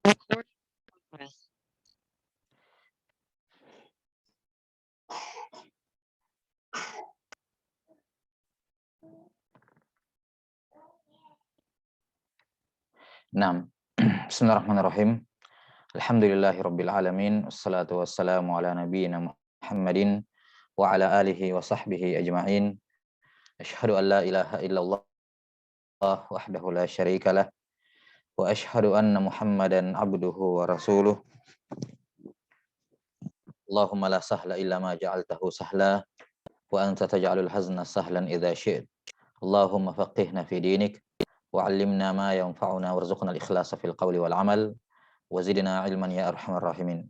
Naam. Bismillahirrahmanirrahim. Alhamdulillahirabbil alamin wassalatu wassalamu ala nabiyyina Muhammadin wa ala alihi wa sahbihi ajma'in. Asyhadu an la ilaha illallah wahdahu la syarikalah wa asyhadu anna Muhammadan abduhu wa rasuluh. Allahumma la sahla illa ma ja'altahu sahla wa anta taj'alul hazna sahlan idza syi'ta. Allahumma faqihna fi dinik wa 'allimna ma yanfa'una warzuqna al-ikhlasa fil qawli wal 'amal wa zidna 'ilman ya arhamar rahimin.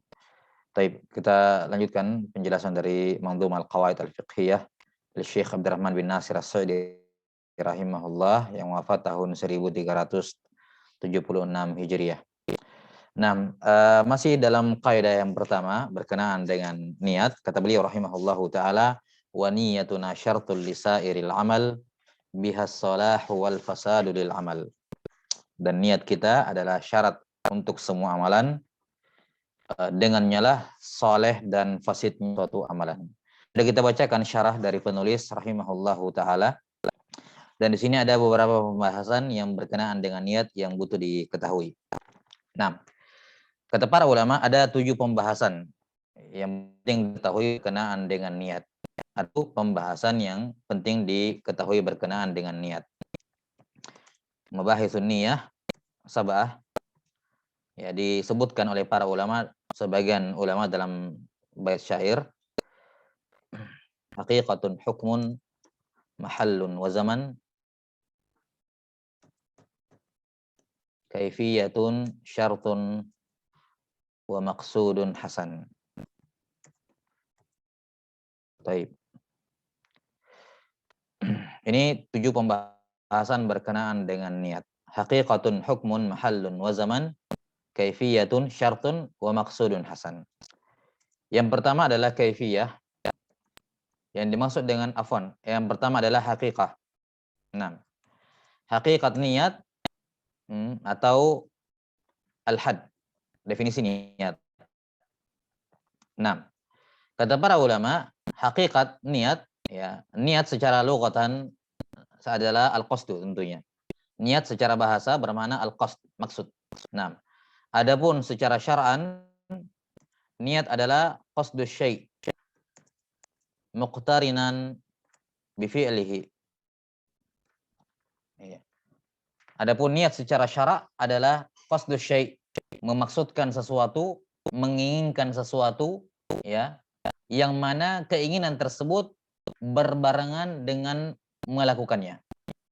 Baik, kita lanjutkan penjelasan dari Manzum al-Qawaid al-Fiqhiyah oleh Syekh Abdurrahman bin Nasir As-Sa'di rahimahullah yang wafat tahun 1376 Hijriah. Nah, masih dalam kaidah yang pertama berkenaan dengan niat, kata beliau rahimahullahu taala, wa niyatuna syartul lisairil amal bihas salahu wal fasadu lil amal. Dan niat kita adalah syarat untuk semua amalan, dengannya lah soleh dan fasidnya suatu amalan. Sudah kita bacakan syarah dari penulis rahimahullahu taala. Dan di sini ada beberapa pembahasan yang berkenaan dengan niat yang butuh diketahui. Nah, kata para ulama ada 7 pembahasan yang penting diketahui berkenaan dengan niat. Atau pembahasan yang penting diketahui berkenaan dengan niat. Mabahithun niyah sab'ah, ya, disebutkan oleh para ulama, sebagian ulama dalam bait syair, haqiqatun hukmun mahallun wa zaman, kaifiyatun syartun wa maqsudun hasan. Baik. Ini 7 pembahasan berkenaan dengan niat. Haqiqatun hukmun mahallun wa zaman, kaifiyatun syartun wa maqsudun hasan. Yang pertama adalah kaifiyah. Yang dimaksud dengan yang pertama adalah haqiqah. Nah, hakikat niat atau al-had, definisi niat. Nah, kata para ulama, hakikat niat, ya, niat secara lughatan adalah al-qasdu tentunya. Niat secara bahasa bermakna al-qasd, maksud. Nah, adapun secara syar'an, niat adalah qasdus syai' muqtarinan bi fi'lihi. Ya. Adapun niat secara syarak adalah qasdus syai', memaksudkan sesuatu, menginginkan sesuatu, ya, yang mana keinginan tersebut berbarengan dengan melakukannya.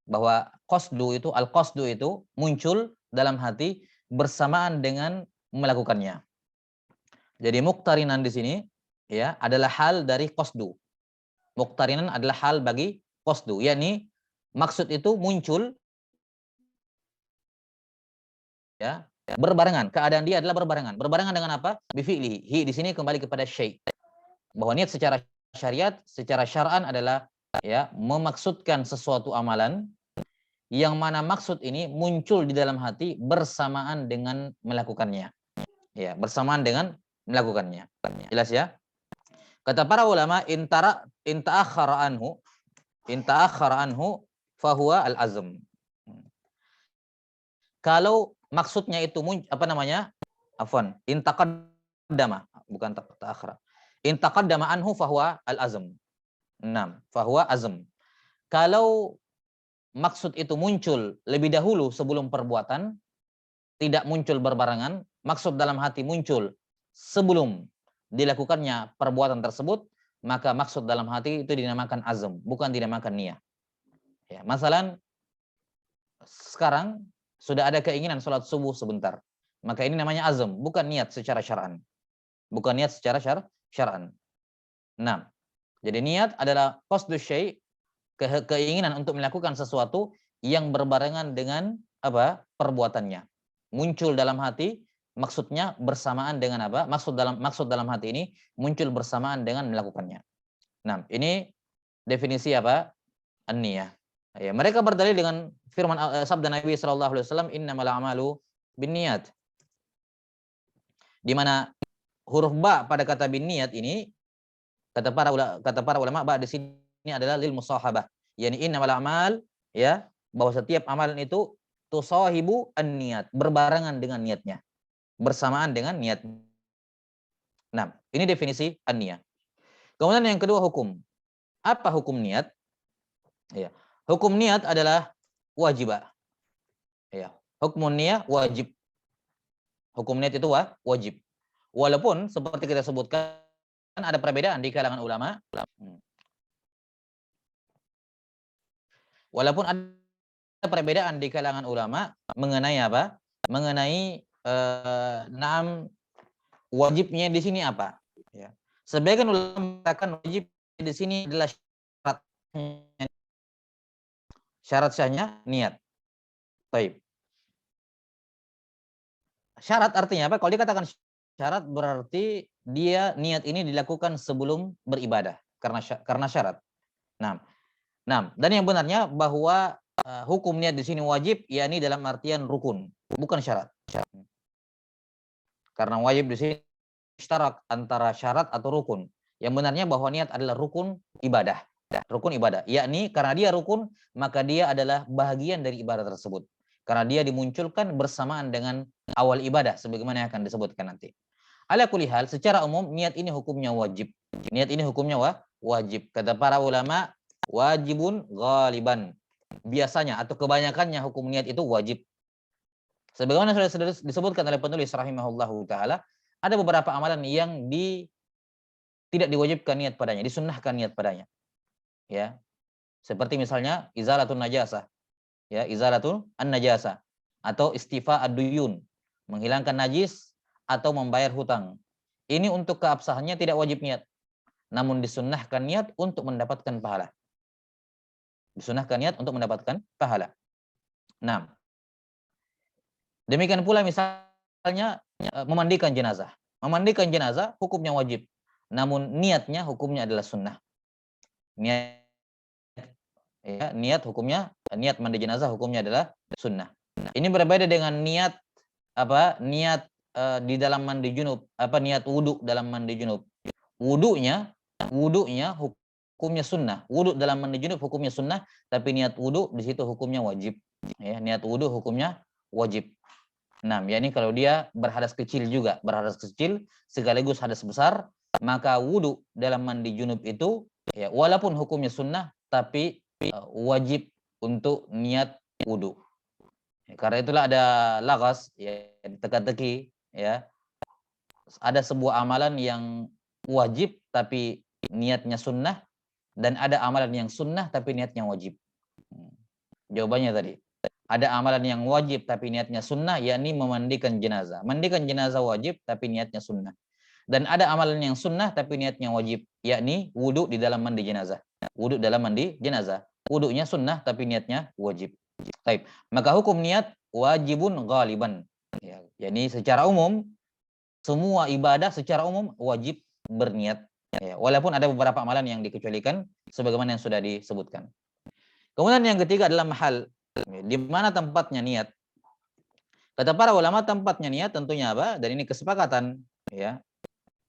Bahwa al-qasdu itu muncul dalam hati bersamaan dengan melakukannya. Jadi muqtarinan di sini, ya, adalah hal dari qasdu. Muqtarinan adalah hal bagi qasdu, yakni maksud itu muncul, ya, berbarengan. Keadaan dia adalah berbarengan. Berbarengan dengan apa? Bifi'lihi. Hi di sini kembali kepada syai'. Bahwa niat secara syariat, secara syar'an adalah, ya, memaksudkan sesuatu amalan yang mana maksud ini muncul di dalam hati bersamaan dengan melakukannya. Ya, bersamaan dengan melakukannya. Jelas ya? Kata para ulama, in ta'akhkhara anhu fahuwa al-azm. Kalau maksudnya itu in taqaddama, bukan ta'akhkhara. In taqaddama anhu fahuwa al-azm. Fahuwa azm. Kalau maksud itu muncul lebih dahulu sebelum perbuatan, tidak muncul berbarengan, maksud dalam hati muncul sebelum dilakukannya perbuatan tersebut, maka maksud dalam hati itu dinamakan azm, bukan dinamakan niat. Ya, masalan sekarang sudah ada keinginan sholat subuh sebentar, maka ini namanya azm, bukan niat secara syar'an. Bukan niat secara syar'an. Nah, jadi niat adalah qasdu syai', keinginan untuk melakukan sesuatu yang berbarengan dengan perbuatannya. Muncul dalam hati, maksudnya bersamaan dengan maksud dalam hati ini muncul bersamaan dengan melakukannya. Nah, ini definisi an-niyah. Ya, mereka berdalil dengan firman sabda Nabi sallallahu alaihi wasallam, innamal a'malu binniyat. di mana huruf ba pada kata bin niat ini kata para ulama ba di sini adalah lil musahabah, yakni innamal a'mal, ya, bahwa setiap amalan itu tusahibu an-niat, berbarengan dengan niatnya, bersamaan dengan niat. Nah, ini definisi an-niyah. Kemudian yang kedua hukum. Apa hukum niat? Ya. Hukum niat adalah wajib. Ya. Hukum niat wajib. Hukum niat itu wajib. Walaupun seperti kita sebutkan ada perbedaan di kalangan ulama. Walaupun ada perbedaan di kalangan ulama mengenai apa? Mengenai wajibnya di sini apa? Ya. Sebagian ulama mengatakan wajib di sini adalah syarat sahnya niat. Baik. Syarat artinya apa? Kalau dikatakan syarat berarti dia niat ini dilakukan sebelum beribadah karena syarat. Nah, dan yang benarnya bahwa hukum niat di sini wajib, yakni dalam artian rukun, bukan syarat. Karena wajib di sini syarat antara syarat atau rukun. Yang benarnya bahwa niat adalah rukun ibadah. Rukun ibadah, yakni karena dia rukun, maka dia adalah bahagian dari ibadah tersebut. Karena dia dimunculkan bersamaan dengan awal ibadah, sebagaimana yang akan disebutkan nanti. Ala kulli hal, secara umum niat ini hukumnya wajib. Niat ini hukumnya wajib. Kata para ulama, wajibun ghaliban. Biasanya atau kebanyakannya hukum niat itu wajib. Sebagaimana sudah disebutkan oleh penulis rahimahullahu taala, ada beberapa amalan yang tidak diwajibkan niat padanya, disunnahkan niat padanya. Ya. Seperti misalnya izalatun najasah. Ya, izalatun an-najasah atau istifa ad-duyun, menghilangkan najis atau membayar hutang. Ini untuk keabsahannya tidak wajib niat, namun disunnahkan niat untuk mendapatkan pahala. Disunnahkan niat untuk mendapatkan pahala. Nah, demikian pula misalnya memandikan jenazah. Memandikan jenazah hukumnya wajib, namun niatnya hukumnya adalah sunnah. Niat hukumnya, niat mandi jenazah hukumnya adalah sunnah. Ini berbeda dengan niat di dalam mandi junub, niat wudu dalam mandi junub. Wudunya hukumnya sunnah. Wudu dalam mandi junub hukumnya sunnah, tapi niat wudu di situ hukumnya wajib. Ya, niat wudu hukumnya wajib. Nah, yakni kalau dia berhadas kecil juga, berhadas kecil sekaligus hadas besar, maka wudu dalam mandi junub itu ya walaupun hukumnya sunnah tapi wajib untuk niat wudu. Ya, karena itulah ada lagas, ya, teka-teki, ya. Ada sebuah amalan yang wajib tapi niatnya sunnah, dan ada amalan yang sunnah tapi niatnya wajib. Jawabannya tadi. Ada amalan yang wajib tapi niatnya sunnah, yakni memandikan jenazah. Mandikan jenazah wajib tapi niatnya sunnah. Dan ada amalan yang sunnah tapi niatnya wajib, yakni wudu di dalam mandi jenazah. Wudu dalam mandi jenazah. Wudunya sunnah tapi niatnya wajib. Baik. Maka hukum niat wajibun ghaliban. Ya, yakni secara umum semua ibadah secara umum wajib berniat. Ya, walaupun ada beberapa amalan yang dikecualikan sebagaimana yang sudah disebutkan. Kemudian yang ketiga adalah mahal. Di mana tempatnya niat? Kata para ulama tempatnya niat tentunya apa? Dan ini kesepakatan, ya,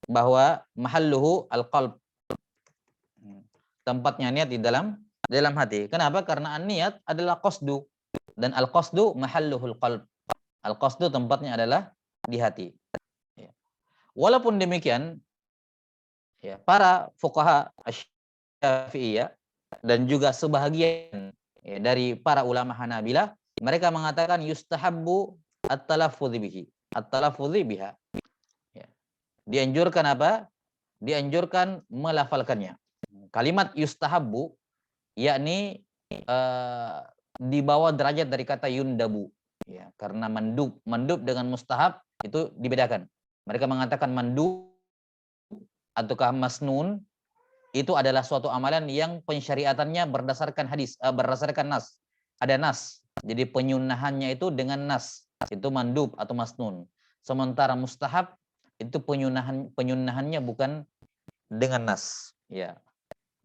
bahwa mahalluhu al-qalb. Tempatnya niat di dalam hati. Kenapa? Karena niat adalah qasdu, dan al-qasdu mahalluhul qalb. Al-qasdu tempatnya adalah di hati. Ya. Walaupun demikian, ya, para fuqaha Syafi'iyah dan juga sebahagian dari para ulama Hanabilah, mereka mengatakan yustahabbu at-talaffudz bihi, at-talaffudz biha. Ya. Dianjurkan apa? Dianjurkan melafalkannya. Kalimat yustahabbu yakni di bawah derajat dari kata yundabu. Ya, karena mandub dengan mustahab itu dibedakan. Mereka mengatakan mandub ataukah masnun itu adalah suatu amalan yang pensyariatannya berdasarkan hadis, berdasarkan nas. Ada nas. Jadi penyunahannya itu dengan nas. Itu mandub atau masnun. Sementara mustahab itu penyunahannya bukan dengan nas, ya.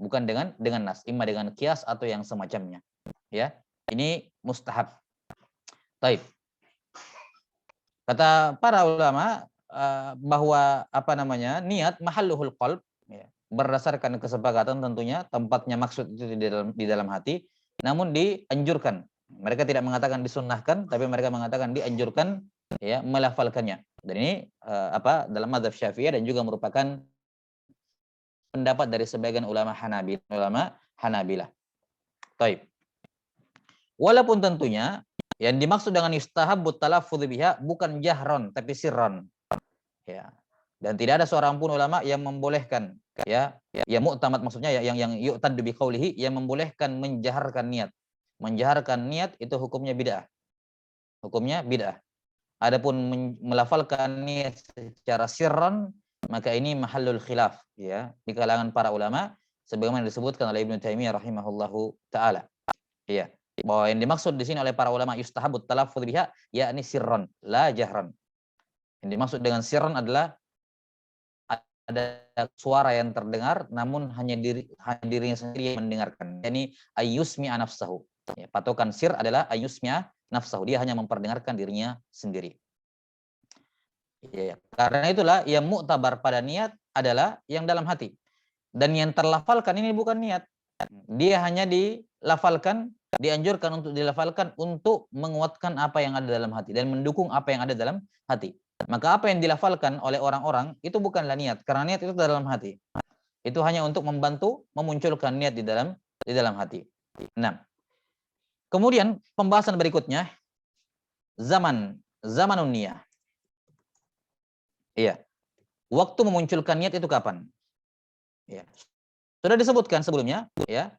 Bukan dengan nas, imma dengan kias atau yang semacamnya. Ya. Ini mustahab. Baik. Kata para ulama, bahwa apa namanya niat mahalluhul qalb, ya, berdasarkan kesepakatan tentunya tempatnya maksud itu di dalam hati, namun dianjurkan. Mereka tidak mengatakan disunnahkan, tapi mereka mengatakan dianjurkan ya melafalkannya. Dan ini dalam mazhab Syafi'iyah dan juga merupakan pendapat dari sebagian ulama Hanabilah. Taib. Walaupun tentunya yang dimaksud dengan yustahabbut talaffuz biha bukan jahron tapi sirron. Ya. Dan tidak ada seorang pun ulama yang membolehkan ya mu'tamad maksudnya ya yang yu'tad bi qaulihi yang membolehkan menjaharkan niat. Menjaharkan niat itu hukumnya bid'ah. Hukumnya bid'ah. Adapun melafalkan niat secara sirron maka ini mahallul khilaf ya di kalangan para ulama sebagaimana disebutkan oleh Ibnu Taimiyah rahimahullahu taala. Iya. Bahwa yang dimaksud di sini oleh para ulama yustahabut talaffuz biha yakni sirron la jahran. Yang dimaksud dengan sirron adalah ada suara yang terdengar namun hanya dirinya sendiri yang mendengarkan. Yani ayyusmi'a nafsahu. Ya, patokan sir adalah ayyusmi'a nafsahu. Dia hanya memperdengarkan dirinya sendiri. Ya, karena itulah yang muktabar pada niat adalah yang dalam hati. Dan yang terlafalkan ini bukan niat. Dia hanya dilafalkan, dianjurkan untuk dilafalkan untuk menguatkan apa yang ada dalam hati dan mendukung apa yang ada dalam hati. Maka apa yang dilafalkan oleh orang-orang itu bukanlah niat, karena niat itu dalam hati. Itu hanya untuk membantu memunculkan niat di dalam hati. Nah, kemudian pembahasan berikutnya zamanun niyah. Iya. Waktu memunculkan niat itu kapan? Ya. Sudah disebutkan sebelumnya, ya.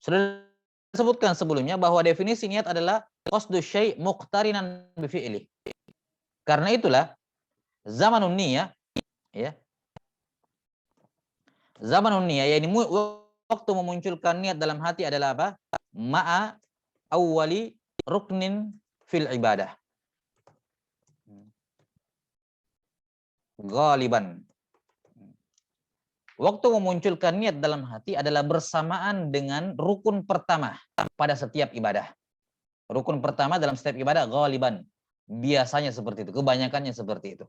Sudah disebutkan sebelumnya bahwa definisi niat adalah qasdu syai' muqtarinan bi fi'li. Karena itulah zamanun niyah ya. Zamanun niyah yakni waktu memunculkan niat dalam hati adalah apa? Ma'a awwali ruknin fil ibadah. Ghaliban. Waktu memunculkan niat dalam hati adalah bersamaan dengan rukun pertama pada setiap ibadah. Rukun pertama dalam setiap ibadah ghaliban. Biasanya seperti itu, kebanyakannya seperti itu.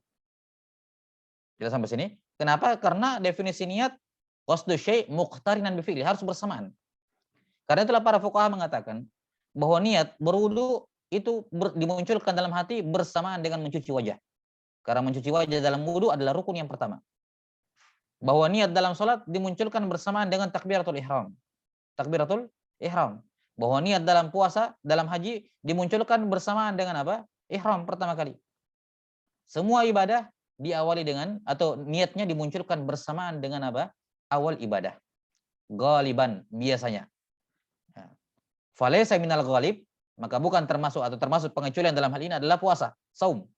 Kita sampai sini. Kenapa? Karena definisi niat qasdu syai' muqtarinan bi fi'li, harus bersamaan. Karena itulah para fuqaha mengatakan bahwa niat berwudu itu dimunculkan dalam hati bersamaan dengan mencuci wajah. Karena mencuci wajah dalam wudu adalah rukun yang pertama. Bahwa niat dalam salat dimunculkan bersamaan dengan takbiratul ihram. Takbiratul ihram. Bahwa niat dalam puasa, dalam haji dimunculkan bersamaan dengan apa? Ihram pertama kali. Semua ibadah diawali dengan atau niatnya dimunculkan bersamaan dengan apa? Awal ibadah. Ghaliban biasanya. Falaysa minal ghalib, maka bukan termasuk atau termasuk pengecualian dalam hal ini adalah puasa, saum.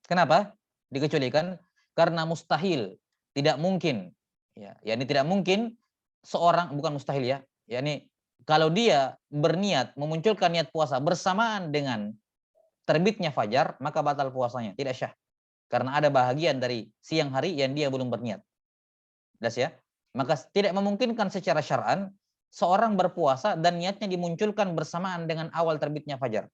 Kenapa? Dikecualikan karena mustahil, tidak mungkin. Ya, ini tidak mungkin seorang bukan mustahil ya. Yakni kalau dia berniat memunculkan niat puasa bersamaan dengan terbitnya fajar, maka batal puasanya, tidak syah. Karena ada bahagian dari siang hari yang dia belum berniat. Jelas ya? Maka tidak memungkinkan secara syar'an seorang berpuasa dan niatnya dimunculkan bersamaan dengan awal terbitnya fajar.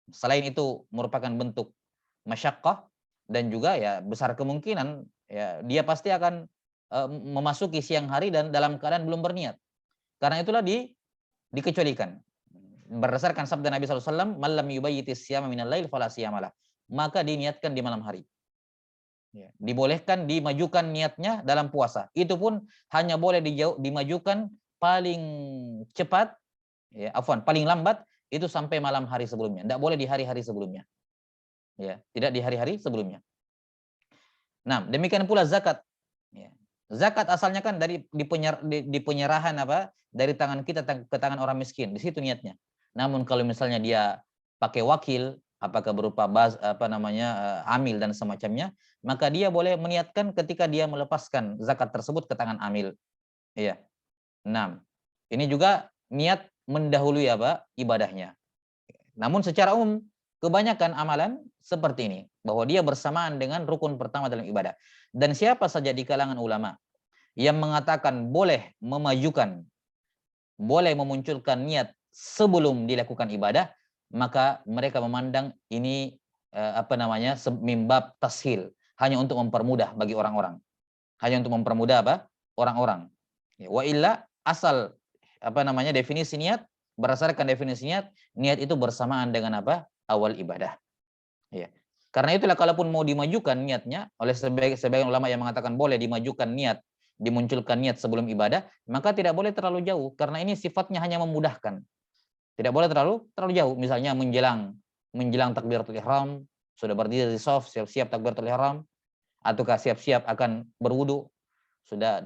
Selain itu merupakan bentuk masyaqqah dan juga ya besar kemungkinan ya dia pasti akan memasuki siang hari dan dalam keadaan belum berniat. Karena itulah dikecualikan. Berdasarkan sabda Nabi SAW, "Man lam yubayyitis siyama minal lail fala siyamalah." Maka diniatkan di malam hari. Ya, dibolehkan dimajukan niatnya dalam puasa. Itu pun hanya boleh dimajukan paling cepat, ya, paling lambat itu sampai malam hari sebelumnya. Tidak boleh di hari-hari sebelumnya. Ya, tidak di hari-hari sebelumnya. Nah, demikian pula zakat. Ya. Zakat asalnya kan dari di penyerahan apa? Dari tangan kita ke tangan orang miskin. Di situ niatnya. Namun kalau misalnya dia pakai wakil, apakah berupa amil dan semacamnya, maka dia boleh meniatkan ketika dia melepaskan zakat tersebut ke tangan amil. Iya. 6. Ini juga niat mendahului apa? Ibadahnya. Namun secara umum kebanyakan amalan seperti ini, bahwa dia bersamaan dengan rukun pertama dalam ibadah. Dan siapa saja di kalangan ulama yang mengatakan boleh memajukan, boleh memunculkan niat sebelum dilakukan ibadah, maka mereka memandang ini mimbab tashil, hanya untuk mempermudah bagi orang-orang. Hanya untuk mempermudah apa? Orang-orang. Ya, wa illa asal definisi niat, berdasarkan definisi niat itu bersamaan dengan apa? Awal ibadah. Ya. Karena itulah kalaupun mau dimajukan niatnya oleh sebagian ulama yang mengatakan boleh dimajukan niat, dimunculkan niat sebelum ibadah, maka tidak boleh terlalu jauh karena ini sifatnya hanya memudahkan. Tidak boleh terlalu jauh. Misalnya menjelang takbiratul ihram, sudah berdiri di shaf, siap-siap takbiratul ihram, ataukah siap-siap akan berwudu, sudah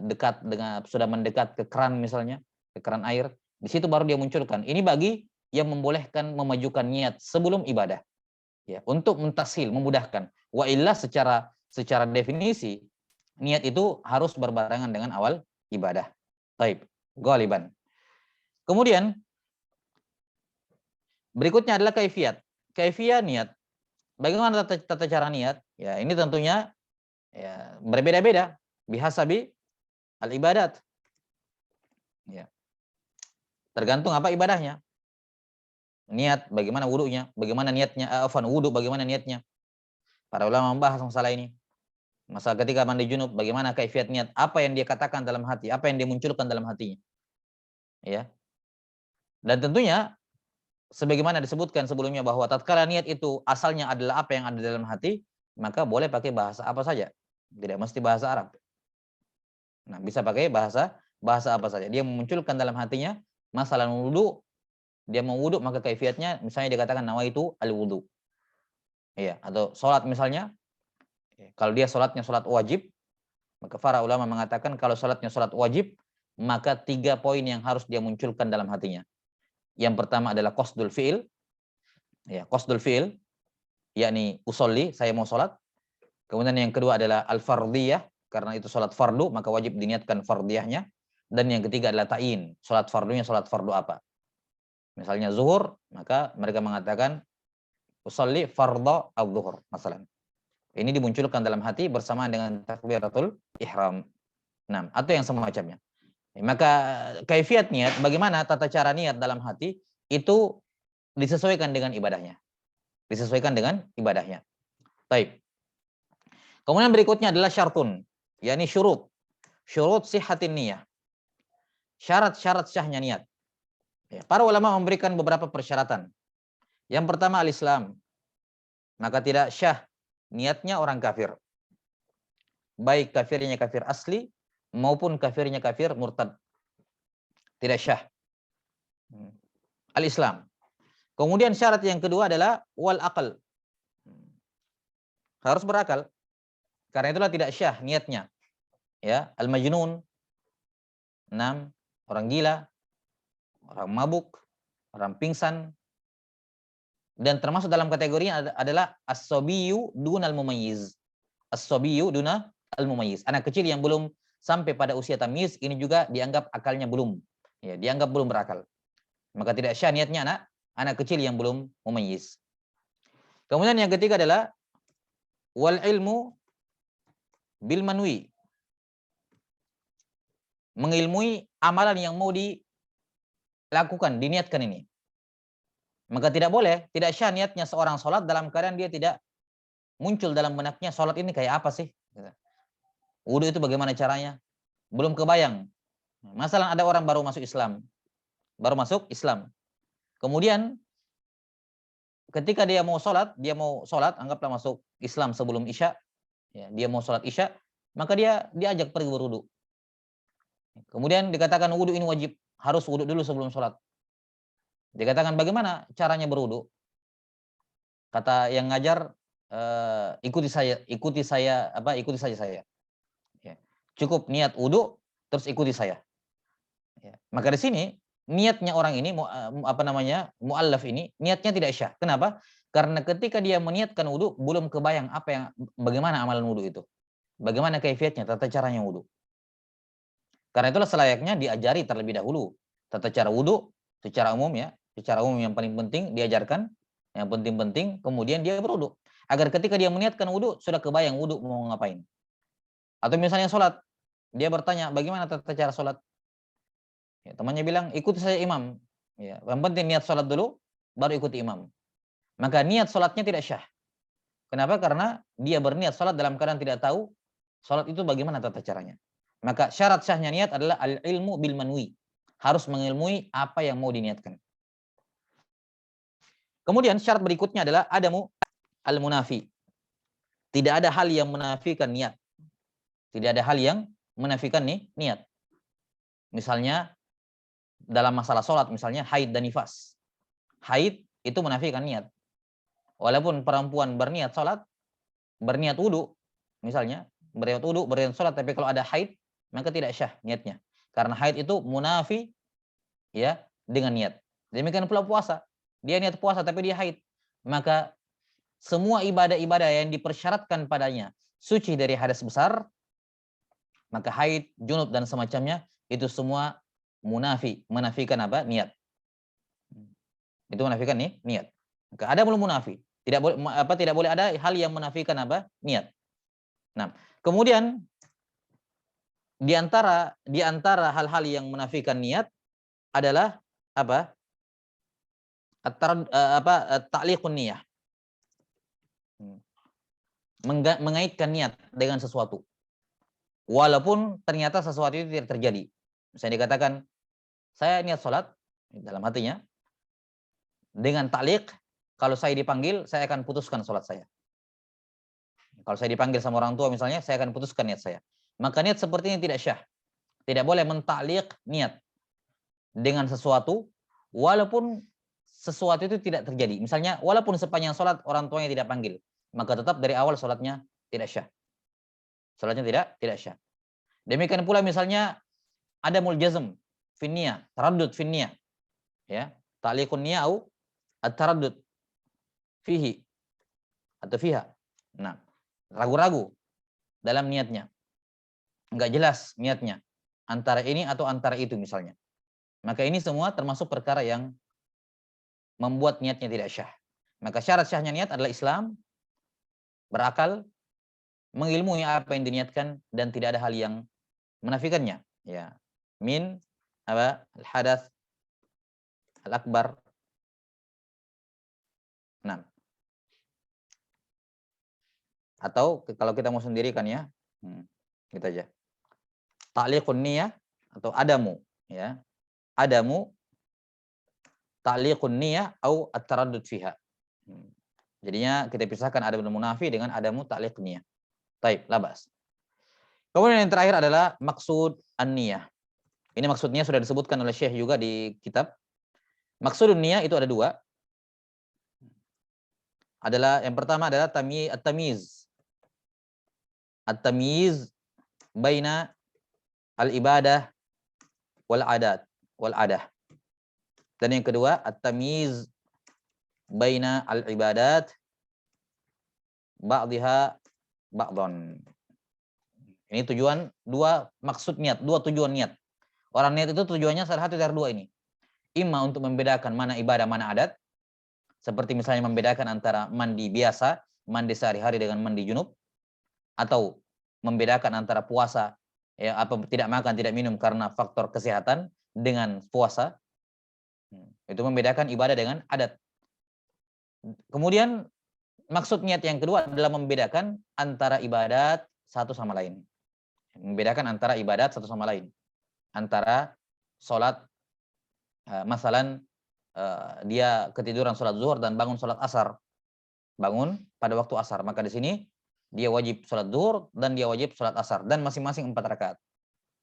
mendekat ke keran misalnya, ke keran air, di situ baru dia munculkan. Ini bagi yang membolehkan memajukan niat sebelum ibadah. Ya, untuk mentashil, memudahkan. Wa illa secara definisi niat itu harus berbarengan dengan awal ibadah. Baik, ghaliban. Kemudian berikutnya adalah kaifiyat. Kaifiyat niat. Bagaimana tata cara niat? Ya, ini tentunya ya berbeda-beda bihasabi al-ibadat. Ya. Tergantung apa ibadahnya. Niat bagaimana wudunya, bagaimana niatnya, wudu bagaimana niatnya. Para ulama membahas masalah ini. Masalah ketika mandi junub bagaimana kaifiyat niat, apa yang dia katakan dalam hati, apa yang dia munculkan dalam hatinya. Ya. Dan tentunya sebagaimana disebutkan sebelumnya bahwa tatkala niat itu asalnya adalah apa yang ada dalam hati, maka boleh pakai bahasa apa saja. Tidak mesti bahasa Arab. Nah, bisa pakai bahasa apa saja. Dia memunculkan dalam hatinya masalah wudu, dia mau wudu maka kaifiyatnya misalnya dikatakan nawaitu al-wudu. Iya, atau sholat misalnya, kalau dia sholatnya sholat wajib, maka para ulama mengatakan kalau sholatnya sholat wajib, maka 3 poin yang harus dia munculkan dalam hatinya. Yang pertama adalah qasdul fi'il, ya, qasdul fi'il, yakni usolli, saya mau sholat. Kemudian yang kedua adalah al-fardiyah, karena itu sholat fardu, maka wajib diniatkan fardiyahnya. Dan yang ketiga adalah ta'in, sholat fardunya sholat fardu apa. Misalnya zuhur, maka mereka mengatakan usolli fardhu al-zuhur, masalan. Ini dimunculkan dalam hati bersamaan dengan takbiratul ihram. Nah, atau yang semacamnya. Maka kaifiat niat, bagaimana tata cara niat dalam hati, itu disesuaikan dengan ibadahnya. Disesuaikan dengan ibadahnya. Baik. Kemudian berikutnya adalah syartun, yakni syurut. Syurut sihhatin niyah. Syarat-syarat syahnya niat. Para ulama memberikan beberapa persyaratan. Yang pertama al-Islam. Maka tidak syah niatnya orang kafir. Baik kafirnya kafir asli maupun kafirnya kafir murtad. Tidak syah. Al-Islam. Kemudian syarat yang kedua adalah wal aql. Harus berakal. Karena itulah tidak syah niatnya. Ya, al-majnun. 6, orang gila, orang mabuk, orang pingsan. Dan termasuk dalam kategori adalah as-sabiyyu dunal mumayyiz. As-sabiyyu dunal mumayyiz. Anak kecil yang belum sampai pada usia tamyiz, ini juga dianggap akalnya belum. Ya, dianggap belum berakal. Maka tidak syah niatnya anak kecil yang belum mumayyiz. Kemudian yang ketiga adalah wal ilmu bil manwi. Mengilmui amalan yang mau dilakukan, diniatkan ini. Maka tidak boleh, tidak syah niatnya seorang sholat dalam keadaan dia tidak muncul dalam benaknya sholat ini kayak apa sih? Wudu itu bagaimana caranya? Belum kebayang. Masalah ada orang baru masuk Islam. Kemudian ketika dia mau sholat, anggaplah masuk Islam sebelum Isya, ya, dia mau sholat Isya, maka dia diajak pergi berwudu. Kemudian dikatakan wudu ini wajib, harus wudu dulu sebelum sholat. Dikatakan bagaimana caranya berwudu? Kata yang ngajar, ikuti saja saya. Ya. Cukup niat wudu, terus ikuti saya. Ya. Maka di sini niatnya orang ini, muallaf ini, niatnya tidak syah. Kenapa? Karena ketika dia meniatkan wudu, belum kebayang bagaimana amalan wudu itu. Bagaimana kaifiyatnya, tata caranya wudu. Karena itulah selayaknya diajari terlebih dahulu tata cara wudu secara umum, ya. Secara umum yang paling penting diajarkan, yang penting-penting, kemudian dia berwudu. Agar ketika dia meniatkan wudu, sudah kebayang wudu mau ngapain. Atau misalnya sholat, dia bertanya, bagaimana tata cara sholat? Ya, temannya bilang, ikuti saja imam. Ya, yang penting niat sholat dulu, baru ikuti imam. Maka niat sholatnya tidak syah. Kenapa? Karena dia berniat salat dalam keadaan tidak tahu salat itu bagaimana tata caranya. Maka syarat syahnya niat adalah al-ilmu bil manwi. Harus mengilmui apa yang mau diniatkan. Kemudian syarat berikutnya adalah adamu al-munafi. Tidak ada hal yang menafikan niat. Tidak ada hal yang menafikan niat. Misalnya dalam masalah sholat, misalnya haid dan nifas. Haid itu menafikan niat. Walaupun perempuan berniat sholat, berniat wudu, misalnya berniat wudu, berniat sholat, tapi kalau ada haid maka tidak syah niatnya. Karena haid itu munafi ya dengan niat. Demikian pula puasa. Dia niat puasa tapi dia haid. Maka semua ibadah-ibadah yang dipersyaratkan padanya suci dari hadas besar, maka haid, junub dan semacamnya itu semua menafikan apa? Niat. Itu menafikan niat. Maka ada belum munafi. Tidak boleh ada hal yang menafikan apa? Niat. Nah, kemudian di antara hal-hal yang menafikan niat adalah apa? Ta'liqun niyah. Mengaitkan niat dengan sesuatu. Walaupun ternyata sesuatu itu tidak terjadi. Misalnya dikatakan, saya niat sholat, dalam hatinya, dengan ta'liq, kalau saya dipanggil, saya akan putuskan sholat saya. Kalau saya dipanggil sama orang tua misalnya, saya akan putuskan niat saya. Maka niat seperti ini tidak syah. Tidak boleh mentakliq niat dengan sesuatu, walaupun sesuatu itu tidak terjadi. Misalnya, walaupun sepanjang sholat orang tuanya tidak panggil, maka tetap dari awal sholatnya tidak syah. Sholatnya tidak syah. Demikian pula misalnya ada muljazm finniya, taraddud finniya. Ya, ta'liqun niyya au at-taraddud fihi atau fiha. Nah, ragu-ragu dalam niatnya. Enggak jelas niatnya. Antara ini atau antara itu misalnya. Maka ini semua termasuk perkara yang membuat niatnya tidak syah. Maka syarat syahnya niat adalah Islam, berakal, mengilmui apa yang diniatkan dan tidak ada hal yang menafikannya. Ya, min apa al-hadath al-akbar. Nah, atau kalau kita mau sendirikan ya, gitu aja. Ta'liqun niyah atau adamu, ya. Adamu ta'liqun niyah au at-taraddud fiha. Jadinya kita pisahkan adamul munafi dengan adamu ta'liq niyah. Baik, labas. Kemudian yang terakhir adalah maksud an-niyah. Ini maksudnya sudah disebutkan oleh Syekh juga di kitab. Maksudun niyah itu ada dua. Adalah yang pertama adalah at-tamyiz. At-tamyiz baina al-ibadah wal adat wal adah. Dan yang kedua at-tamyiz baina al-ibadat ba'dhiha ba'dhan. Ini tujuan dua maksud niat, dua tujuan niat. Orang niat itu tujuannya salah satu dari dua ini. Ima untuk membedakan mana ibadah, mana adat. Seperti misalnya membedakan antara mandi biasa, mandi sehari-hari dengan mandi junub. Atau membedakan antara puasa, ya, apa tidak makan, tidak minum karena faktor kesehatan dengan puasa. Itu membedakan ibadah dengan adat. Kemudian maksud niat yang kedua adalah membedakan antara ibadat satu sama lain. Membedakan antara ibadat satu sama lain. Antara sholat, masalan dia ketiduran sholat zuhur dan bangun sholat asar. Bangun pada waktu asar. Maka di sini dia wajib sholat zuhur dan dia wajib sholat asar. Dan masing-masing 4 rakaat.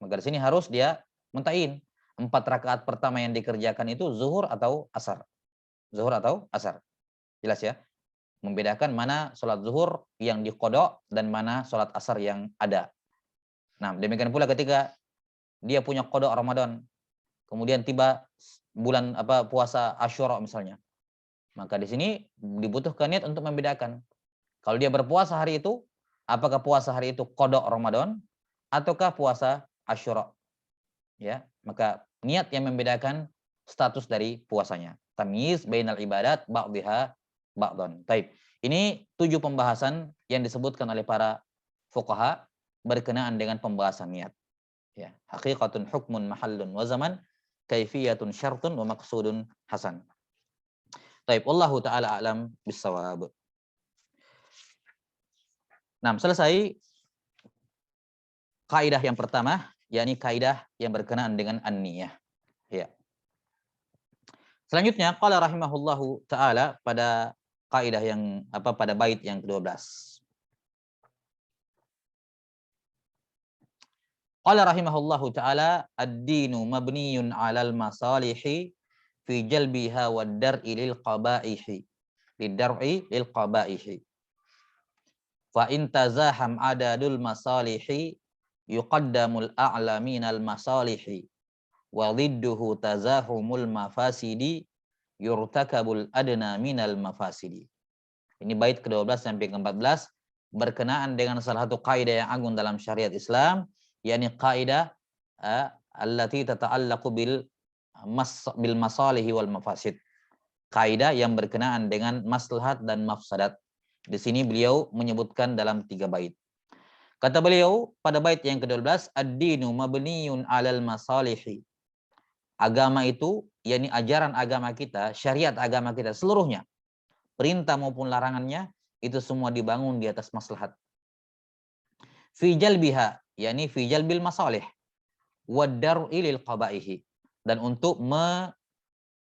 Maka di sini harus dia mentain 4 rakaat pertama yang dikerjakan itu zuhur atau asar. Zuhur atau asar. Jelas ya? Membedakan mana sholat zuhur yang diqodok dan mana sholat asar yang ada. Nah, demikian pula ketika dia punya qodok Ramadan, kemudian tiba bulan puasa Asyura misalnya. Maka di sini dibutuhkan niat untuk membedakan. Kalau dia berpuasa hari itu, apakah puasa hari itu qodok Ramadan ataukah puasa Asyura? Ya, maka niat yang membedakan status dari puasanya. Tamyiz bainal ibadat ba'dhiha ba'dhan. Baik. Ini 7 pembahasan yang disebutkan oleh para fuqaha berkenaan dengan pembahasan niat. Ya, haqiqatun hukmun mahallun wa zaman, kaifiyatun syartun wa maqsudun hasan. Baik, wallahu taala alam bissawab. Nah, selesai kaidah yang pertama, yakni kaidah yang berkenaan dengan an-niyah. Ya. Selanjutnya qala rahimahullahu taala pada kaidah yang pada bait yang ke-12. Qala rahimahullahu taala ad-dinu mabniyun 'alal masalihi fi jalbiha wad dar'i lil qaba'ihi. Lidar'i lil qaba'ihi. Fa in tazaham adadul masalihi yuqaddamul a'la minal masalihi wa dhidduhu tazahumul mafasidi yurtakabul adna minal mafasidi. Ini bait ke-12 sampai ke-14 berkenaan dengan salah satu kaidah yang agung dalam syariat Islam, yakni kaidah allati tata'allaqu bil masalihi wal mafasid. Kaidah yang berkenaan dengan maslahat dan mafsadat. Di sini beliau menyebutkan dalam 3 bait. Kata beliau pada bait yang ke-12, ad-dinu mabniyun 'alal masalihi. Agama itu, yakni ajaran agama kita, syariat agama kita seluruhnya, perintah maupun larangannya, itu semua dibangun di atas maslahat. Fi jalbiha, yakni fi jalbil masalih, wad dar'i lil qaba'ihi, dan untuk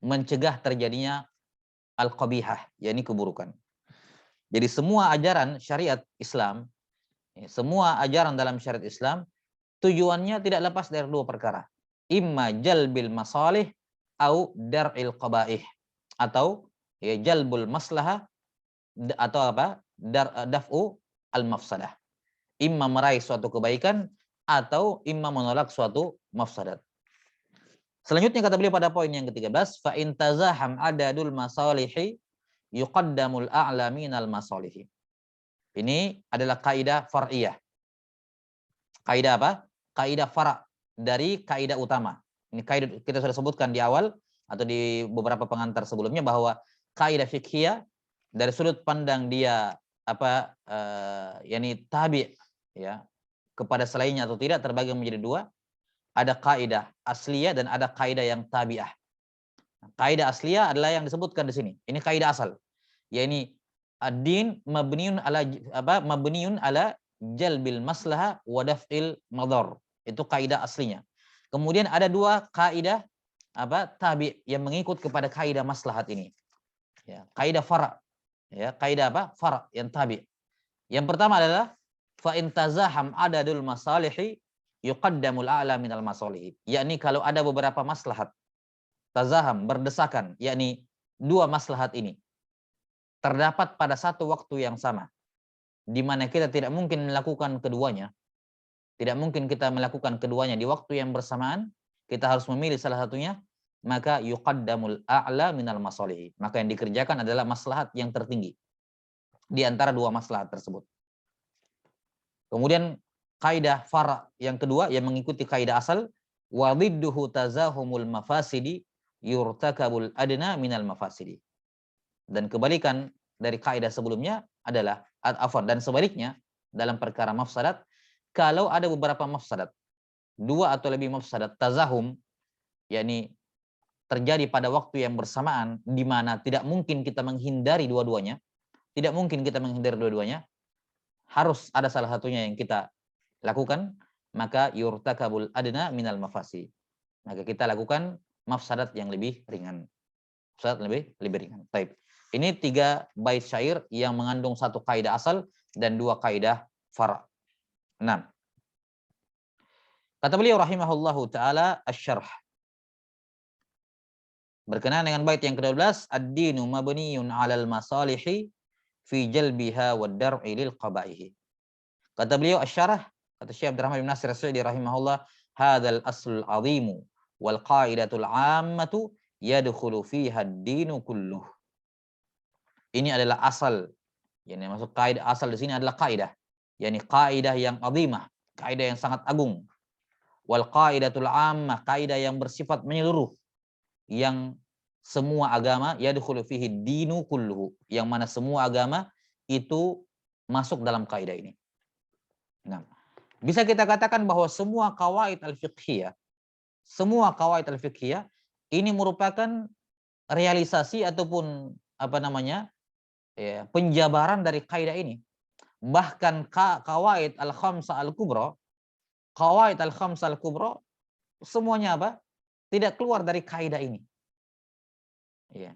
mencegah terjadinya al-qabihah, yakni keburukan. Jadi semua ajaran syariat Islam, semua ajaran dalam syariat Islam, tujuannya tidak lepas dari 2 perkara. Imma jalbil masalih au dar'il qaba'ih, atau ya jalbul maslahah atau daf'u al mafsadah. Imma meraih suatu kebaikan atau imma menolak suatu mafsadat. Selanjutnya kata beliau pada poin yang ke-13, fa in tazaham adadul masalihi yuqaddamul a'la minal masalihi. Ini adalah kaidah far'iyah. Kaidah apa? Kaidah fara' dari kaidah utama. Ini kaidah kita sudah sebutkan di awal atau di beberapa pengantar sebelumnya bahwa kaidah fiqhiyah dari sudut pandang dia yakni tabi' ya kepada selainnya atau tidak terbagi menjadi 2. Ada kaidah asliyah dan ada kaidah yang tabi'ah. Kaidah asliyah adalah yang disebutkan di sini. Ini kaidah asal. Yakni ad-din mabniun ala jalbil maslahah wa daf'il madar. Itu kaidah aslinya. Kemudian ada 2 kaidah tabi' yang mengikut kepada kaidah maslahat ini. Ya, kaidah fara'. Ya, kaidah fara' yang tabi'. Yang pertama adalah fa in tazaham adadul masalihi yuqaddamul a'la minal masalihi. Yakni kalau ada beberapa maslahat tazaham berdesakan, yakni 2 maslahat ini terdapat pada satu waktu yang sama, di mana kita tidak mungkin melakukan keduanya, tidak mungkin kita melakukan keduanya di waktu yang bersamaan, kita harus memilih salah satunya, maka yuqaddamul a'la minal masalihi. Maka yang dikerjakan adalah maslahat yang tertinggi di antara 2 maslahat tersebut. Kemudian kaidah fara' yang kedua yang mengikuti kaidah asal, wa dhidduhu tazahumul mafasidi yurtakabul adna minal mafasidi. Dan kebalikan dari kaidah sebelumnya adalah dan sebaliknya dalam perkara mafsadat, kalau ada beberapa mafsadat, 2 atau lebih mafsadat tazahum, yakni terjadi pada waktu yang bersamaan di mana tidak mungkin kita menghindari dua-duanya, harus ada salah satunya yang kita lakukan, maka yurtakabul adna minal mafasi. Maka kita lakukan mafsadat yang lebih ringan. Mafsadat lebih ringan. Baik. Ini 3 bait syair yang mengandung 1 kaidah asal dan 2 kaidah fara'. 6. Kata beliau rahimahullahu taala asy-syarh. Berkenaan dengan bait yang ke-12, ad-dinu mabniyun 'alal masalihi fi jalbiha wad dar'i lil qaba'ihi. Kata beliau asy-syarh, kata Syekh Abdurrahman bin Nasir As-Sa'di rahimahullah, hadzal aslul 'azimu wal qaidatul 'ammatu yadkhulu fiha ad-dinu kulluh. Ini adalah asal. Yang masuk kaidah asal di sini adalah kaidah, yakni kaidah yang azimah, kaidah yang sangat agung. Wal qaidatul 'ammah, kaidah yang bersifat menyeluruh, yang semua agama yadkhulu fihi dinu kulluhu, yang mana semua agama itu masuk dalam kaidah ini. Nah, bisa kita katakan bahwa semua qawaid al-fiqhiyah, ini merupakan realisasi ataupun penjabaran dari kaidah ini. Bahkan qawaid al-khamsah al-kubra, semuanya apa? Tidak keluar dari kaidah ini. Ya.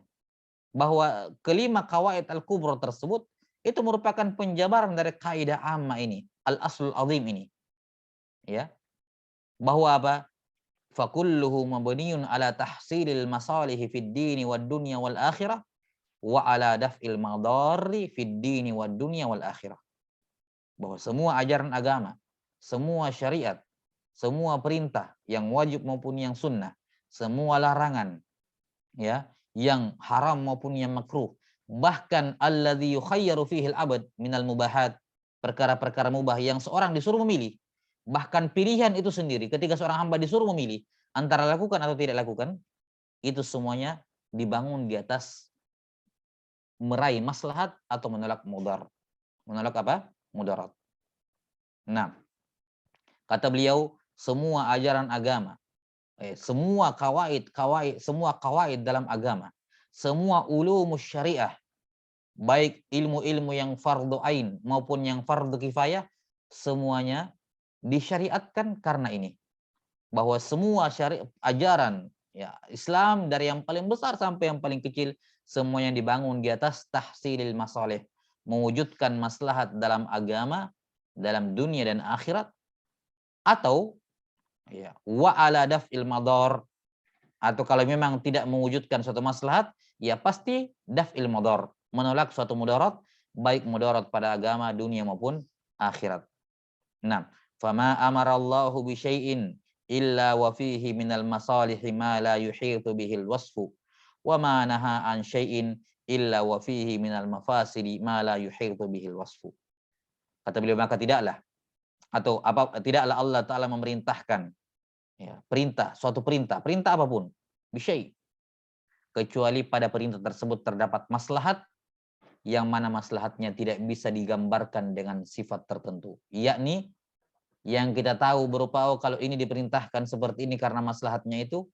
Bahwa kelima qawaid al-kubra tersebut itu merupakan penjabaran dari kaidah amma ini, al-aslul azim ini. Ya. Bahwa apa? Fakulluhu mabniyun ala tahsilil masalihi fid dini wad dunya wal akhirah wa ala daf'il madarri fid dini wad dunya wal akhirah. Bahwa semua ajaran agama, semua syariat, semua perintah yang wajib maupun yang sunnah, semua larangan ya, yang haram maupun yang makruh, bahkan alladzi yukhayyaru fihi al-abad minal mubahat, perkara-perkara mubah yang seorang disuruh memilih, bahkan pilihan itu sendiri ketika seorang hamba disuruh memilih antara lakukan atau tidak lakukan, itu semuanya dibangun di atas meraih maslahat atau menolak mudar. Menolak apa? Mudarat. Nah, kata beliau, semua ajaran agama, semua semua kawaid dalam agama, semua ulumus syariah, baik ilmu-ilmu yang fardu ain maupun yang fardu kifayah, semuanya disyariatkan karena ini. Bahwa semua ajaran ya Islam dari yang paling besar sampai yang paling kecil semuanya dibangun di atas tahsilil masalih, mewujudkan maslahat dalam agama, dalam dunia dan akhirat, atau ya wa ala daf'il madar, atau kalau memang tidak mewujudkan suatu maslahat ya pasti daf'il madar, menolak suatu mudarat, baik mudarat pada agama, dunia maupun akhirat. Nah, fama amarallahu bi syai'in illa wa fihi minal masalihi ma la yuhitu bihil wasfu wa ma naha an syai'in illa wa fihi minal mafasidi ma la yuhitu bihil wasfu. Kata beliau, maka tidaklah Allah Ta'ala memerintahkan ya, suatu perintah apapun, bisyai, kecuali pada perintah tersebut terdapat maslahat yang mana maslahatnya tidak bisa digambarkan dengan sifat tertentu, yakni yang kita tahu berupa kalau ini diperintahkan seperti ini karena maslahatnya itu,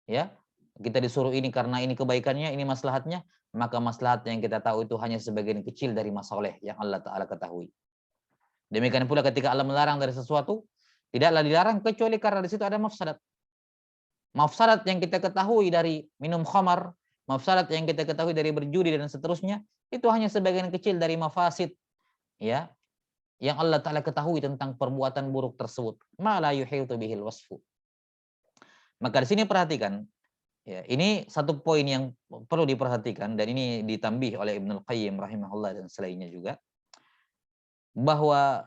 ya kita disuruh ini karena ini kebaikannya, ini maslahatnya, maka maslahat yang kita tahu itu hanya sebagian kecil dari masalah yang Allah Ta'ala ketahui. Demikian pula ketika Allah melarang dari sesuatu, tidaklah dilarang kecuali karena di situ ada mafsadat. Mafsadat yang kita ketahui dari minum khamar, mafsadat yang kita ketahui dari berjudi dan seterusnya, itu hanya sebagian kecil dari mafasid ya yang Allah Ta'ala ketahui tentang perbuatan buruk tersebut. Ma la yuhitu bihil wasfu. Maka di sini perhatikan, ya, ini satu poin yang perlu diperhatikan dan ini ditambih oleh Ibnul Qayyim rahimahullah dan selainnya juga, bahwa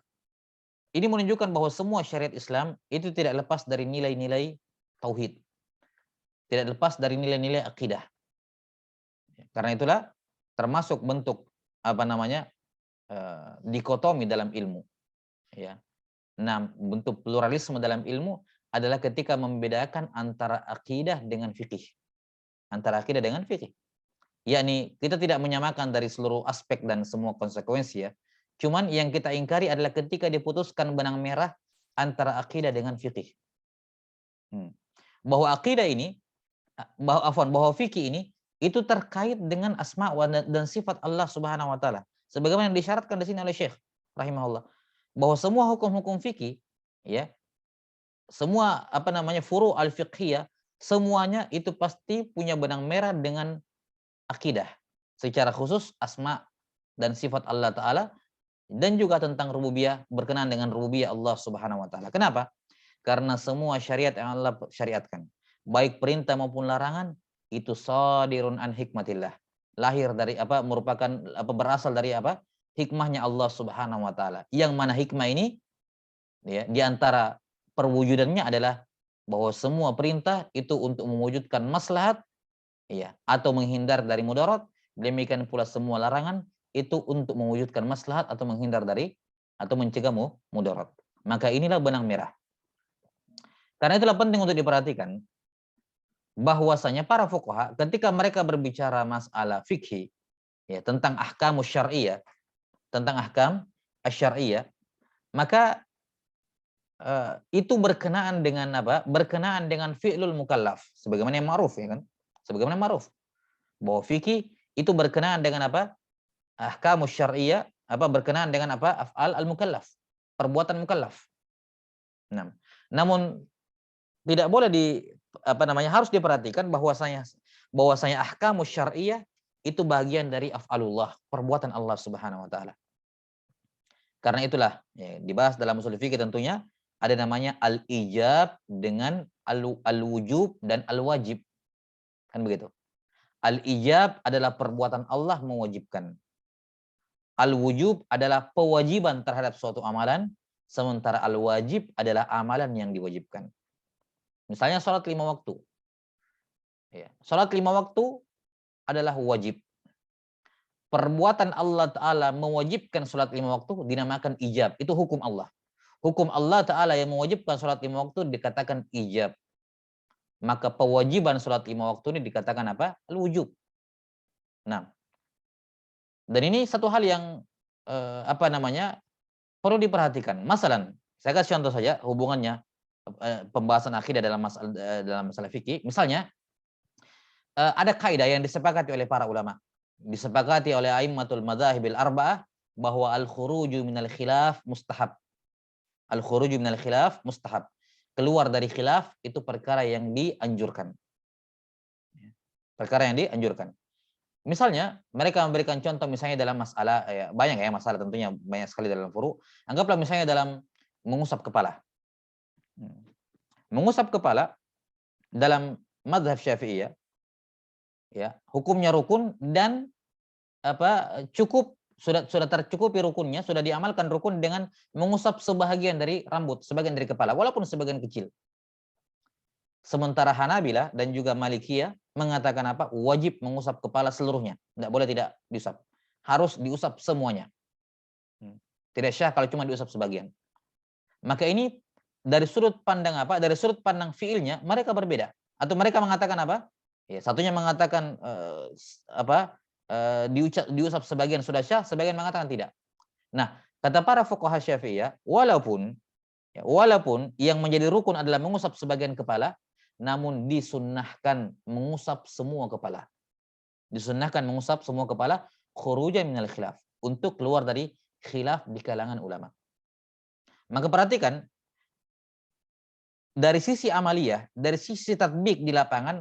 ini menunjukkan bahwa semua syariat Islam itu tidak lepas dari nilai-nilai tauhid. Tidak lepas dari nilai-nilai akidah. Karena itulah termasuk bentuk dikotomi dalam ilmu. Ya. Nah, bentuk pluralisme dalam ilmu adalah ketika membedakan antara akidah dengan fikih. Antara akidah dengan fikih. Yakni kita tidak menyamakan dari seluruh aspek dan semua konsekuensi ya. Cuman yang kita ingkari adalah ketika diputuskan benang merah antara akidah dengan fikih. Bahwa akidah ini, bahwa fikih ini itu terkait dengan asma dan sifat Allah Subhanahu wa taala. Sebagaimana yang disyaratkan di sini oleh Syekh rahimahullah, bahwa semua hukum-hukum fikih ya, semua furu al-fiqhiyah, semuanya itu pasti punya benang merah dengan akidah. Secara khusus asma dan sifat Allah Ta'ala dan juga tentang rububiyah, berkenaan dengan rububiyah Allah Subhanahu wa taala. Kenapa? Karena semua syariat yang Allah syariatkan, baik perintah maupun larangan, itu sadirun an hikmatillah. Lahir dari berasal dari hikmahnya Allah Subhanahu wa taala. Yang mana hikmah ini ya, di antara perwujudannya adalah bahwa semua perintah itu untuk mewujudkan maslahat ya, atau menghindar dari mudarat. Demikian pula semua larangan itu untuk mewujudkan maslahat atau menghindar dari atau mencegah mudarat. Maka inilah benang merah. Karena itulah penting untuk diperhatikan bahwasanya para fuqaha ketika mereka berbicara masalah fikih ya, tentang ahkamus syar'iyyah, tentang ahkam asy-syar'iyyah, maka itu berkenaan dengan Berkenaan dengan fi'lul mukallaf, sebagaimana yang ma'ruf ya kan? Sebagaimana ma'ruf bahwa fikih itu berkenaan dengan ahkamus syar'iyyah berkenaan dengan af'al al-mukallaf, perbuatan mukallaf. Nah, namun tidak boleh harus diperhatikan bahwasanya ahkamus syar'iyyah itu bagian dari af'alullah, perbuatan Allah Subhanahu wa taala. Karena itulah ya, dibahas dalam ushul fikih tentunya ada namanya al-ijab dengan al-wujub dan al-wajib. Kan begitu. Al-ijab adalah perbuatan Allah mewajibkan. Al-wujub adalah kewajiban terhadap suatu amalan, sementara al-wajib adalah amalan yang diwajibkan. Misalnya sholat 5 waktu. Ya, sholat 5 waktu adalah wajib. Perbuatan Allah Ta'ala mewajibkan sholat 5 waktu dinamakan ijab. Itu hukum Allah. Hukum Allah Ta'ala yang mewajibkan sholat 5 waktu dikatakan ijab. Maka pewajiban sholat 5 waktu ini dikatakan apa? Al-wujub. Nah, dan ini satu hal yang perlu diperhatikan. Masalan, saya kasih contoh saja hubungannya pembahasan akidah dalam masalah fikih. Misalnya, ada kaidah yang disepakati oleh para ulama, disepakati oleh a'immatul madzahibil arba'ah bahwa al-khuruju minal khilaf mustahab. Al-khuruju minal khilaf mustahab. Keluar dari khilaf itu perkara yang dianjurkan. Perkara yang dianjurkan. Misalnya, mereka memberikan contoh misalnya dalam masalah, banyak ya masalah tentunya, banyak sekali dalam furu'. Anggaplah misalnya dalam mengusap kepala. Mengusap kepala dalam mazhab Syafi'iyah, ya, hukumnya rukun dan cukup sudah tercukupi rukunnya, sudah diamalkan rukun dengan mengusap sebahagian dari rambut, sebagian dari kepala, walaupun sebagian kecil. Sementara Hanabilah dan juga Malikiyah mengatakan wajib mengusap kepala seluruhnya, tidak boleh tidak diusap, harus diusap semuanya. Tidak syah kalau cuma diusap sebagian. Maka ini dari sudut pandang dari sudut pandang fiilnya mereka berbeda. Atau mereka mengatakan ya, satunya mengatakan diusap sebagian sudah syah, sebagian mengatakan tidak. Nah, kata para fuqaha Syafi'iyah, walaupun yang menjadi rukun adalah mengusap sebagian kepala, namun disunnahkan mengusap semua kepala. Disunnahkan mengusap semua kepala khurujan minal khilaf, untuk keluar dari khilaf di kalangan ulama. Maka perhatikan, dari sisi amaliyah, dari sisi tatbik di lapangan,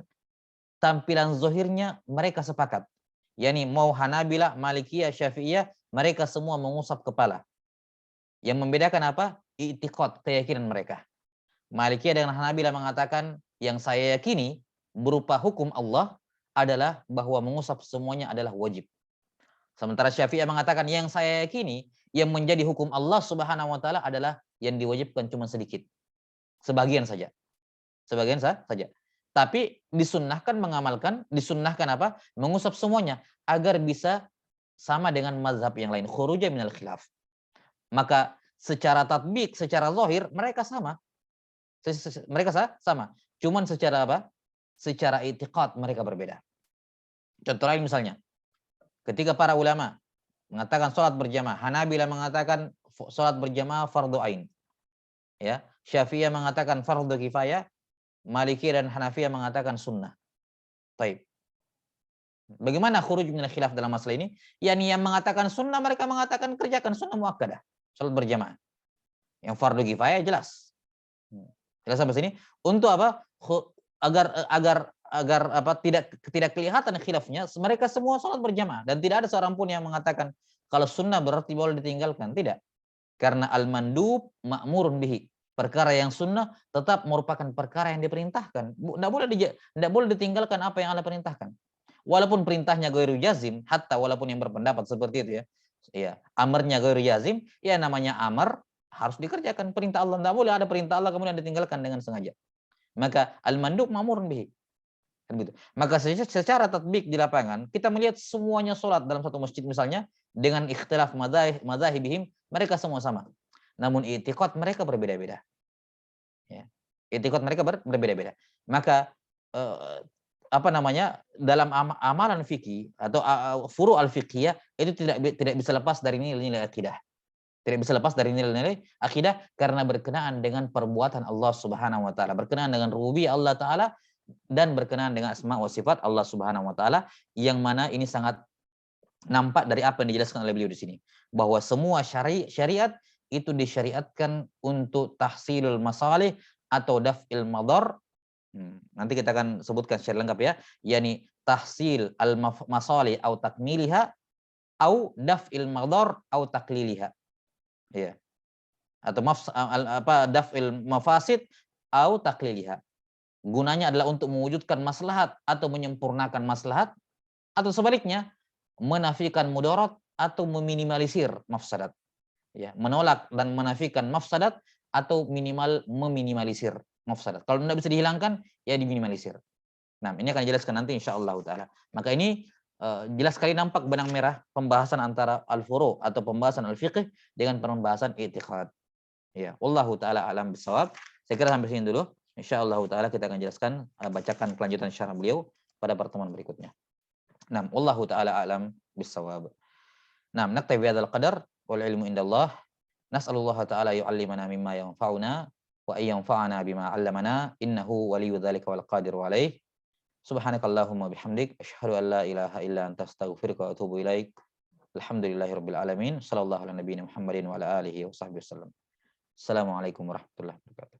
tampilan zahirnya mereka sepakat. Yani mau Hanabilah, Malikiyah, Syafi'iyah, mereka semua mengusap kepala. Yang membedakan i'tiqad, keyakinan mereka. Malikiyah dan Hanabilah mengatakan yang saya yakini berupa hukum Allah adalah bahwa mengusap semuanya adalah wajib. Sementara Syafi'iyah mengatakan yang saya yakini yang menjadi hukum Allah Subhanahu wa taala adalah yang diwajibkan cuma sedikit. Sebagian saja. Sebagian saja. Tapi disunnahkan mengusap semuanya agar bisa sama dengan mazhab yang lain, khuruja minal khilaf. Maka secara tatbik, secara zahir mereka sama. Mereka sama. Cuman secara secara i'tiqad mereka berbeda. Contoh lain misalnya, ketika para ulama mengatakan sholat berjamaah, Hanabilah mengatakan sholat berjamaah fardu ain. Ya, Syafi'iyah mengatakan fardu kifayah, Maliki dan Hanafiyah mengatakan sunnah. Baik. Bagaimana khuruj minal khilaf dalam masalah ini? Yani yang mengatakan sunnah, mereka mengatakan kerjakan sunnah muakkadah, sholat berjamaah. Yang fardu kifayah jelas. Jelas sampai sini. Untuk agar tidak kelihatan khilafnya, mereka semua sholat berjamaah dan tidak ada seorang pun yang mengatakan kalau sunnah berarti boleh ditinggalkan. Tidak. Karena al-mandub ma'murun bihi. Perkara yang sunnah tetap merupakan perkara yang diperintahkan. Tidak boleh ditinggalkan apa yang Allah perintahkan. Walaupun perintahnya ghairu jazim, hatta walaupun yang berpendapat seperti itu ya. Ya, amarnya ghairu jazim, ya namanya amar harus dikerjakan perintah Allah. Tidak boleh ada perintah Allah kemudian ditinggalkan dengan sengaja. Maka al-mandub ma'murun bihi. Kan gitu. Maka secara tatbik di lapangan kita melihat semuanya sholat dalam satu masjid misalnya dengan ikhtilaf madzahibihim, mereka semua sama. Namun i'tiqad mereka berbeda-beda. Ya. I'tiqad mereka berbeda-beda. Maka dalam amalan fikih atau furu' al-fiqhiyah itu tidak bisa lepas dari nilai-nilai akidah. Tidak bisa lepas dari nilai-nilai akidah karena berkenaan dengan perbuatan Allah Subhanahu wa taala, berkenaan dengan rububiyah Allah taala dan berkenaan dengan asma wa sifat Allah Subhanahu wa taala, yang mana ini sangat nampak dari apa yang dijelaskan oleh beliau di sini, bahwa semua syariat itu disyariatkan untuk tahsilul masalih atau daf'il madar. Nanti kita akan sebutkan secara lengkap ya, yakni tahsil al masalih atau takmiliha atau daf'il madar atau takliliha. Ya. Atau daf'il mafasid atau takliliha. Gunanya adalah untuk mewujudkan maslahat atau menyempurnakan maslahat, atau sebaliknya menafikan mudarat atau meminimalisir mafsadat. Ya, menolak dan menafikan mafsadat atau minimal meminimalisir mafsadat. Kalau tidak bisa dihilangkan, ya diminimalisir. Nah, ini akan dijelaskan nanti insyaallah taala. Maka ini jelas sekali nampak benang merah pembahasan antara al-furu' atau pembahasan al-fiqh dengan pembahasan i'tiqad. Ya, wallahu taala alam bisawab. Saya kira sampai sini dulu. Insyaallah taala kita akan jelaskan bacakan kelanjutan syarah beliau pada pertemuan berikutnya. Nah, wallahu taala alam bisawab. Nah, naktabi bihadzal qadar wal ilmu indallah. Nas'alullah ta'ala yu'allimana mimma yanfa'una wa ayyanfa'ana bima 'allamana innahu waliyyu dzalika wal qadiru 'alaih. Subhanakallahumma bihamdik asyhadu an la ilaha illa anta astaghfiruka wa atubu ilaik. Alhamdulillahirabbil alamin. Shallallahu ala nabiyina Muhammadin wa ala alihi wa sahbihi wasallam. Assalamualaikum warahmatullahi wabarakatuh.